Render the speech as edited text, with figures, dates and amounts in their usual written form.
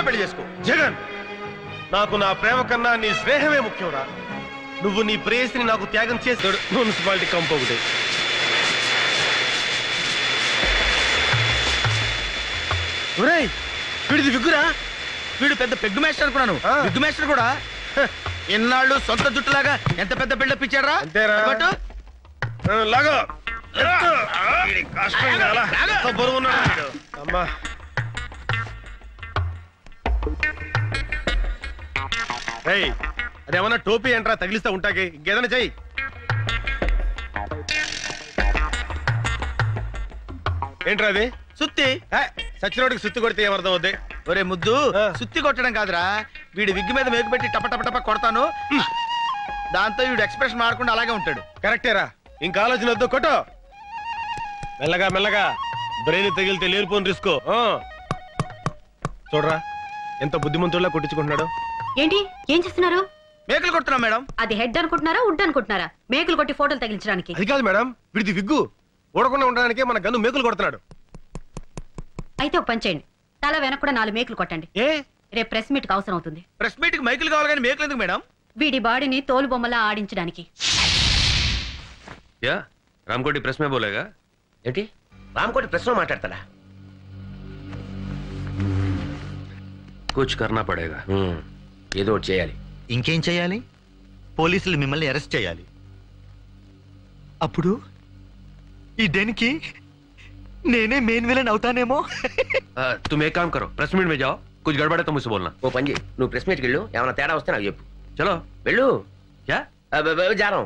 ఇప్పుడే పెళ్లి చేసుకో. జగన్, నాకు నా ప్రేమ కన్నా నీ స్నేహమే ముఖ్యంరా. నువ్వు నీ ప్రేయసిని నాకు త్యాగం చేస్తాడు. మున్సిపాలిటీ కంపు ఒకటి. వీడిది విగ్గురా. వీడు పెద్ద పెగ్గు మేస్టర్ అనుకున్నాను. విగ్గు మేస్టర్ కూడా. ఎన్నాళ్ళు సొంత జుట్టులాగా ఎంత పెద్ద బిల్డప్ ఇచ్చారా. అమ్మా అదేమన్నా టోపీ ఏంట్రా తగిలిస్తా ఉంటాకి? ఇంకేదైనా చెయ్యి. ఏంట్రా అది? సుత్తి. సచ్చినోడికి సుత్తి కొడితే ఏమర్థం అవుద్ది? ఒరే ముద్దు, సుత్తి కొట్టడం కాదురా, వీడి విగ్గు మీద మేకు పెట్టి టప టప టప కొడతాను. దాంతో వీడు ఎక్స్ప్రెషన్ మారకుండా అలాగే ఉంటాడు. కరెక్టేరా, ఇంకా ఆలోచన వద్దు, కొట్టు. మెల్లగా మెల్లగా, బ్రెయిన్ తగిలితే లేనిపోని రిస్క్. చూడరా ఎంత బుద్ధిమంతుల్లా కొట్టించుకుంటున్నాడు. ఏంటి ఏం చేస్తున్నారు? మేకలు కొడుతున్నాం మేడం. అది హెడ్ అనుకుంటున్నారా, వుడ్ అనుకుంటున్నారా? మేకలు కొట్టి ఫోటోలు తగిలించడానికి. అది కాదు మేడం, వీడిది విగ్గు ఊడకుండా ఉండడానికి మన గన్ను మేకులు కొడుతున్నాడు. అయితే ఒక పని చేయండి, తల వెనక కూడా 4 మేకులు కొట్టండి. రేపు ప్రెస్ మీట్ కి అవసరం అవుతుంది. ప్రెస్ మీట్ కి మైకులు కావాలి కానీ మేకులు ఎందుకు మేడం? వీడి బాడీని తోలు బొమ్మలా ఆడించడానికి. యా రామ్కోటి ప్రెస్ మే బోలేగా? ఏంటి రామ్కోటి ప్రెస్ లో మాట్లాడతాడా? కుచ్ కర్నా పడేగా. ఏదో ఒకటి చేయాలి. ఇంకేం చేయాలి? పోలీసులు మిమ్మల్ని అరెస్ట్ చేయాలి. అప్పుడు ఈ డెన్కి నేనే మెయిన్ విలన్ అవుతానేమో. तुम एक काम करो, प्रेस मीट में जाओ, कुछ गड़बड़ है तो मुझसे बोलना. ఓ పని చేయి, నువ్వు ప్రెస్ మీట్కి వెళ్ళు, ఏమైనా తేడా వస్తే నాకు చెప్పు. चलो వెళ్ళు. क्या? జారం